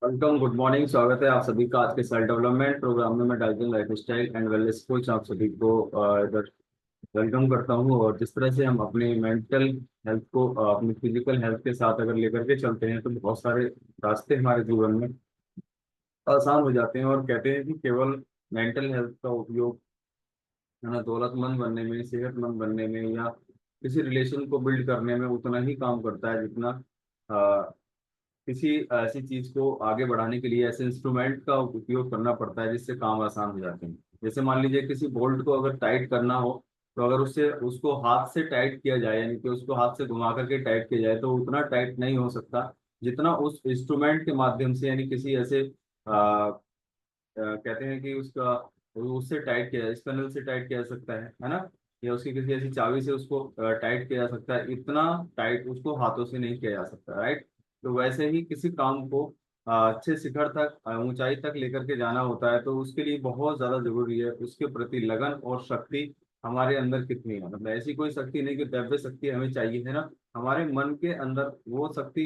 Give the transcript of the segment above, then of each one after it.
Welcome, good morning. स्वागत है आप सभी का आज के सेल्फ डेवलपमेंट प्रोग्राम में। मैं dieting life style and wellness coach आप सभी को इधर वेलकम करता हूँ। और जिस तरह से हम अपने मेंटल हेल्थ को अपनी फिजिकल हेल्थ के साथ अगर लेकर के चलते हैं तो बहुत सारे रास्ते हमारे जीवन में आसान हो जाते हैं। और कहते हैं कि केवल मेंटल हेल्थ का उपयोग है ना दौलतमंद बनने में, सेहतमंद बनने में या किसी रिलेशन को बिल्ड करने में उतना ही काम करता है जितना किसी ऐसी चीज को आगे बढ़ाने के लिए ऐसे इंस्ट्रूमेंट का उपयोग करना पड़ता है जिससे काम आसान हो जाते हैं। जैसे मान लीजिए किसी बोल्ट को अगर टाइट करना हो तो अगर उससे उसको हाथ से टाइट किया जाए, यानी कि उसको हाथ से घुमा करके टाइट किया जाए, तो उतना टाइट नहीं हो सकता जितना उस इंस्ट्रूमेंट के माध्यम से, यानी किसी ऐसे कहते हैं कि उसका उससे टाइट किया स्पैनल से टाइट किया जा सकता है ना। या उसकी किसी ऐसी चाबी से उसको टाइट किया जा सकता है। इतना टाइट उसको हाथों से नहीं किया जा सकता, राइट। तो वैसे ही किसी काम को अच्छे शिखर तक, ऊंचाई तक लेकर के जाना होता है तो उसके लिए बहुत ज्यादा जरूरी है उसके प्रति लगन और शक्ति हमारे अंदर कितनी है। मतलब ऐसी कोई शक्ति नहीं कि दिव्य शक्ति हमें चाहिए, है ना। हमारे मन के अंदर वो शक्ति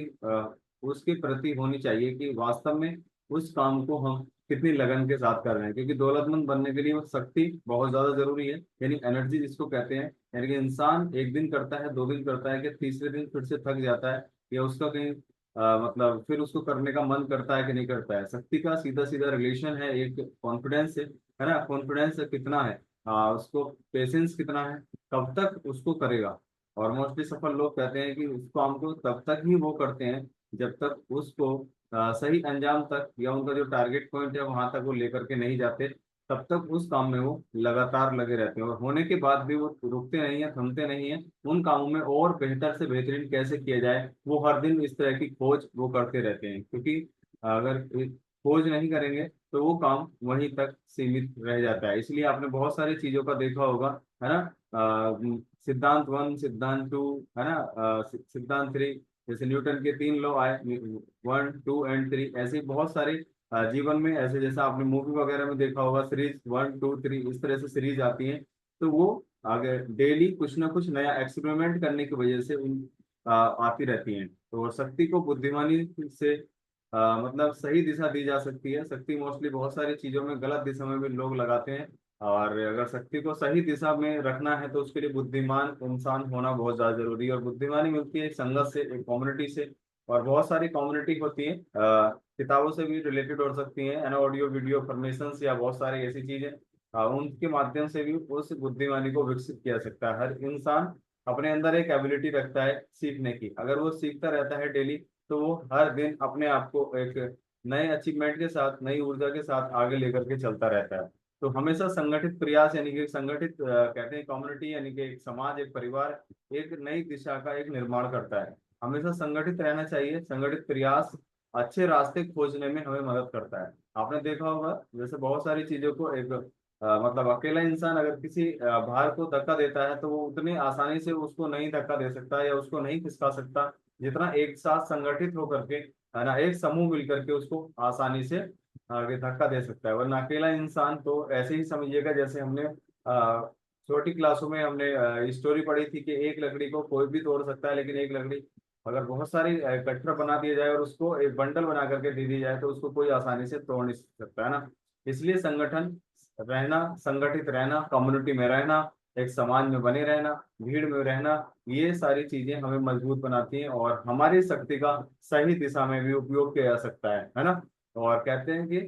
उसके प्रति होनी चाहिए कि वास्तव में उस काम को हम कितनी लगन के साथ कर रहे हैं। क्योंकि दौलतमंद बनने के लिए वो शक्ति बहुत ज्यादा जरूरी है, यानी एनर्जी जिसको कहते हैं। यानी कि इंसान एक दिन करता है, दो दिन करता है, कि तीसरे दिन फिर से थक जाता है, या उसका कहीं मतलब फिर उसको करने का मन करता है कि नहीं करता है। शक्ति का सीधा सीधा रिलेशन है एक कॉन्फिडेंस से, है ना। कॉन्फिडेंस कितना है, उसको पेशेंस कितना है, कब तक उसको करेगा। और मोस्टली सफल लोग कहते हैं कि उस काम को तब तक ही वो करते हैं जब तक उसको सही अंजाम तक या उनका जो टारगेट पॉइंट है वहां तक वो लेकर के नहीं जाते। तब तक उस काम में वो लगातार लगे रहते हैं, और होने के बाद भी वो रुकते नहीं है, थमते नहीं है। उन कामों में और बेहतर से बेहतरीन कैसे किया जाए वो हर दिन इस तरह की खोज वो करते रहते हैं। क्योंकि अगर खोज नहीं करेंगे तो वो काम वहीं तक सीमित रह जाता है। इसलिए आपने बहुत सारी चीजों का देखा होगा, है ना। सिद्धांत वन, सिद्धांत टू, है ना, सिद्धांत थ्री। जैसे न्यूटन के तीन लॉ आए, वन टू एंड थ्री। ऐसे बहुत सारे जीवन में ऐसे, जैसा आपने मूवी वगैरह में देखा होगा, सीरीज वन टू थ्री इस तरह से सीरीज आती है। तो वो आगे डेली कुछ ना कुछ नया एक्सपेरिमेंट करने की वजह से उन आती रहती हैं। तो शक्ति को बुद्धिमानी से मतलब सही दिशा दी जा सकती है। शक्ति मोस्टली बहुत सारी चीजों में गलत दिशा में भी लोग लगाते हैं। और अगर शक्ति को सही दिशा में रखना है तो उसके लिए बुद्धिमान इंसान होना बहुत ज्यादा जरूरी है। और बुद्धिमानी मिलती है एक संगत से, एक कम्युनिटी से। और बहुत सारी कम्युनिटी होती है, किताबों से भी रिलेटेड हो सकती है ना, ऑडियो वीडियो फॉर्मेशन या बहुत सारी ऐसी चीजें, उनके माध्यम से भी उस बुद्धिमानी को विकसित किया जा सकता है। हर इंसान अपने अंदर एक एबिलिटी रखता है सीखने की। अगर वो सीखता रहता है डेली तो वो हर दिन अपने आप को एक नए अचीवमेंट के साथ, नई ऊर्जा के साथ आगे लेकर के चलता रहता है। तो हमेशा संगठित प्रयास, यानी कि संगठित कहते हैं कम्युनिटी, यानी कि एक समाज, एक परिवार एक नई दिशा का एक निर्माण करता है। हमेशा संगठित रहना चाहिए। संगठित प्रयास अच्छे रास्ते खोजने में हमें मदद करता है। आपने देखा होगा जैसे बहुत सारी चीजों को एक मतलब अकेला इंसान अगर किसी भार को धक्का देता है तो वो उतनी आसानी से उसको नहीं धक्का दे सकता या उसको नहीं खिसका सकता जितना एक साथ संगठित होकर के, है ना, एक समूह मिलकर के उसको आसानी से आगे धक्का दे सकता है। वरना अकेला इंसान तो ऐसे ही समझिएगा, जैसे हमने छोटी क्लासों में हमने स्टोरी पढ़ी थी कि एक लकड़ी को कोई भी तोड़ सकता है, लेकिन एक लकड़ी अगर बहुत सारी इकट्ठा बना दिया जाए और उसको एक बंडल बना करके दे दी जाए तो उसको कोई आसानी से तोड़ नहीं सकता, है ना। इसलिए संगठन रहना, संगठित रहना, कम्युनिटी में रहना, एक समाज में बने रहना, भीड़ में रहना, ये सारी चीजें हमें मजबूत बनाती हैं और हमारी शक्ति का सही दिशा में भी उपयोग किया जा सकता है ना। और कहते हैं कि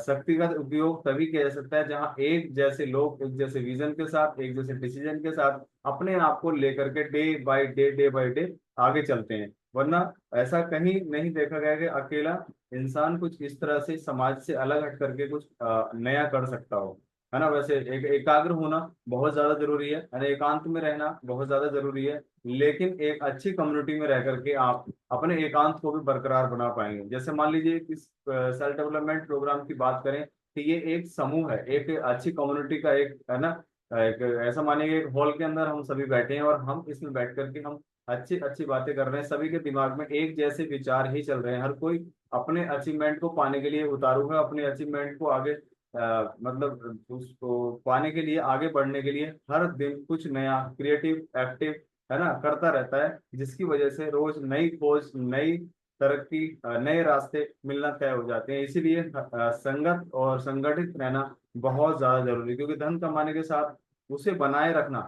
शक्ति का उपयोग तभी किया जा सकता है जहां एक जैसे लोग एक जैसे विजन के साथ, एक जैसे डिसीजन के साथ अपने आप को लेकर के डे बाय डे आगे चलते हैं। वरना ऐसा कहीं नहीं देखा गया कि अकेला इंसान कुछ इस तरह से समाज से अलग हट करके कुछ नया कर सकता हो, है ना। वैसे एक एकाग्र होना बहुत ज्यादा जरूरी है, यानी एकांत में रहना बहुत ज्यादा जरूरी है। लेकिन एक अच्छी कम्युनिटी में रह करके आप अपने एकांत को भी बरकरार बना पाएंगे। जैसे मान लीजिए इस सेल्फ डेवलपमेंट प्रोग्राम की बात करें तो ये एक समूह है, एक अच्छी कम्युनिटी का एक, है ना, एक ऐसा मानिए एक हॉल के अंदर हम सभी बैठे हैं और हम इसमें बैठ करके हम अच्छी अच्छी बातें कर रहे हैं। सभी के दिमाग में एक जैसे विचार ही चल रहे हैं। हर कोई अपने अचीवमेंट को पाने के लिए उतारू है, अपने अचीवमेंट को आगे मतलब उसको पाने के लिए, आगे बढ़ने के लिए हर दिन कुछ नया क्रिएटिव एक्टिव, है ना, करता रहता है। जिसकी वजह से रोज नई खोज, नई तरक्की, नए रास्ते मिलना तय हो जाते हैं। इसीलिए संगत और संगठित रहना बहुत ज्यादा जरूरी है, क्योंकि धन कमाने के साथ उसे बनाए रखना,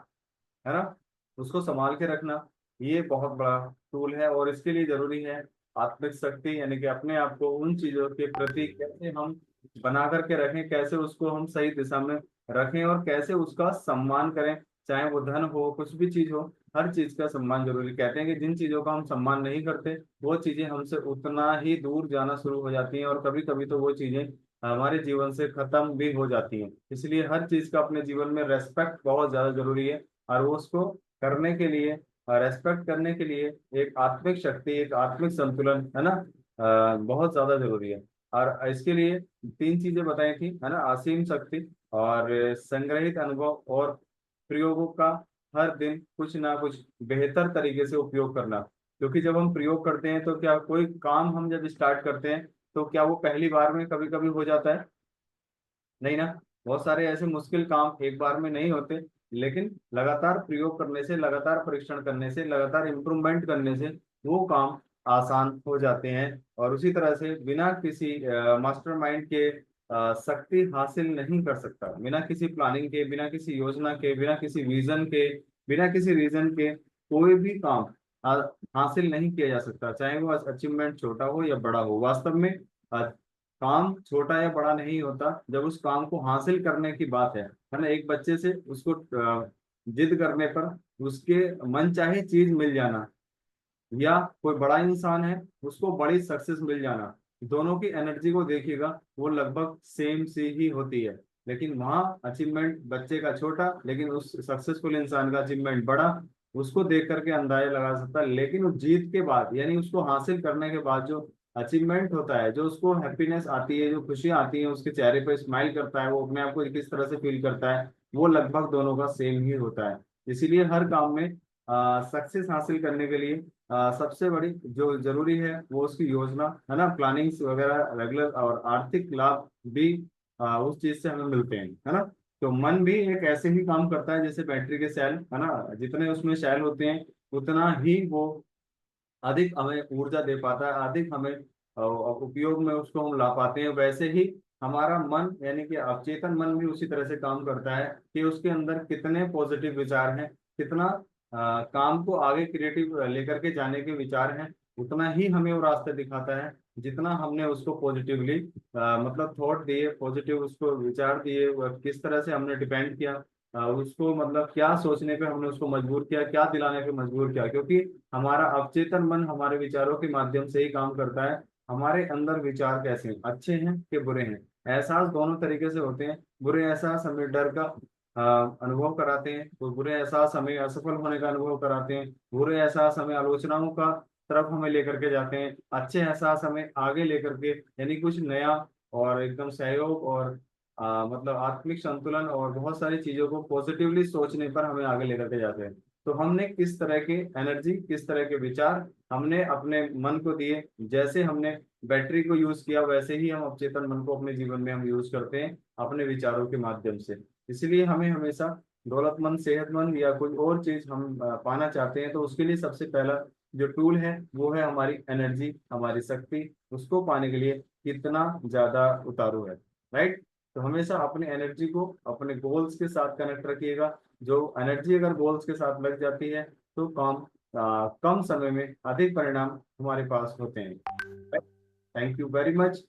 है ना, उसको संभाल के रखना, ये बहुत बड़ा टूल है। और इसके लिए जरूरी है आत्मिक शक्ति, यानी कि अपने आप को उन चीजों के प्रति कैसे हम बना करके रखें, कैसे उसको हम सही दिशा में रखें और कैसे उसका सम्मान करें। चाहे वो धन हो, कुछ भी चीज हो, हर चीज का सम्मान जरूरी। कहते हैं कि जिन चीजों का हम सम्मान नहीं करते, वो चीजें हमसे उतना ही दूर जाना शुरू हो जाती हैं, और कभी कभी तो वो चीजें हमारे जीवन से खत्म भी हो जाती हैं। इसलिए हर चीज का अपने जीवन में रेस्पेक्ट बहुत ज्यादा जरूरी है। और वो उसको करने के लिए, रेस्पेक्ट करने के लिए, एक आत्मिक शक्ति, एक आत्मिक संतुलन, है ना, बहुत ज्यादा जरूरी है। और इसके लिए तीन चीजें बताई थी, है ना, असीम शक्ति और संग्रहित अनुभव और प्रयोगों का हर दिन कुछ ना कुछ बेहतर तरीके से उपयोग करना। क्योंकि जब हम प्रयोग करते हैं, तो क्या कोई काम हम जब स्टार्ट करते हैं, तो क्या वो पहली बार में कभी कभी हो जाता है? नहीं ना। बहुत सारे ऐसे मुश्किल काम एक बार में नहीं होते, लेकिन लगातार प्रयोग करने से, लगातार परीक्षण करने से, लगातार इम्प्रूवमेंट करने से वो काम आसान हो जाते हैं। और उसी तरह से बिना किसी मास्टरमाइंड के शक्ति हासिल नहीं कर सकता। बिना किसी प्लानिंग के, बिना किसी योजना के, बिना किसी विजन के, बिना किसी रीजन के कोई भी काम आ, हासिल नहीं किया जा सकता, चाहे वो अचीवमेंट छोटा हो या बड़ा हो। वास्तव में काम छोटा या बड़ा नहीं होता, जब उस काम को हासिल करने की बात है ना। एक बच्चे से उसको जिद करने पर उसके मन चाहे चीज मिल जाना, या कोई बड़ा इंसान है, उसको बड़ी सक्सेस मिल जाना, दोनों की एनर्जी को देखिएगा, वो लगभग सेम सी ही होती है। लेकिन वहाँ अचीवमेंट बच्चे का छोटा, लेकिन उस सक्सेसफुल इंसान का अचीवमेंट बड़ा, उसको देख करके अंदाजा लगा सकता है। लेकिन उस जीत के बाद, यानी उसको हासिल करने के बाद जो अचीवमेंट होता है, जो उसको हैप्पीनेस आती है, जो खुशियां आती है, उसके चेहरे पर स्माइल करता है, वो अपने आप को किस तरह से फील करता है, वो लगभग दोनों का सेम ही होता है। इसीलिए हर काम में सक्सेस हासिल करने के लिए सबसे बड़ी जो जरूरी है वो उसकी योजना, है ना, प्लानिंग्स वगैरह रेगुलर, और आर्थिक लाभ भी उस चीज से हमें मिलते हैं, है ना। तो मन भी एक ऐसे ही काम करता है जैसे बैटरी के सेल, है ना, जितने उसमें सेल होते हैं उतना ही वो अधिक हमें ऊर्जा दे पाता है, अधिक हमें उपयोग में उसको हम ला पाते हैं। वैसे ही हमारा मन, यानी कि अवचेतन मन भी उसी तरह से काम करता है कि उसके अंदर कितने पॉजिटिव विचार हैं, कितना काम को आगे क्रिएटिव लेकर के जाने के विचार हैं, उतना ही हमें वो रास्ते दिखाता है, जितना हमने उसको पॉजिटिवली मतलब थॉट दिए, पॉजिटिव उसको विचार दिए, किस तरह से हमने डिपेंड किया, उसको मतलब क्या सोचने पे हमने उसको मजबूर किया, क्या दिलाने पे मजबूर किया। क्योंकि हमारा अवचेतन मन हमारे विचारों के माध्यम से ही काम करता है। हमारे अंदर विचार कैसे हैं, अच्छे हैं कि बुरे हैं, एहसास दोनों तरीके से होते हैं। बुरे एहसास हमें डर का अनुभव कराते हैं, तो बुरे एहसास हमें असफल होने का अनुभव कराते हैं। बुरे एहसास हमें आलोचनाओं का तरफ हमें लेकर के जाते हैं। अच्छे एहसास हमें आगे लेकर के, यानी कुछ नया और एकदम सहयोग और मतलब आत्मिक संतुलन और बहुत सारी चीजों को पॉजिटिवली सोचने पर हमें आगे लेकर के जाते हैं। तो हमने किस तरह की एनर्जी, किस तरह के विचार हमने अपने मन को दिए, जैसे हमने बैटरी को यूज किया, वैसे ही हम अवचेतन मन को अपने जीवन में हम यूज करते हैं अपने विचारों के माध्यम से। इसलिए हमें हमेशा दौलतमंद, सेहतमंद या कोई और चीज हम पाना चाहते हैं, तो उसके लिए सबसे पहला जो टूल है वो है हमारी एनर्जी, हमारी शक्ति। उसको पाने के लिए कितना ज्यादा उतारू है, राइट। तो हमेशा अपने एनर्जी को अपने गोल्स के साथ कनेक्ट रखिएगा। जो एनर्जी अगर गोल्स के साथ लग जाती है, तो काम कम समय में अधिक परिणाम हमारे पास होते हैं। Thank you very much.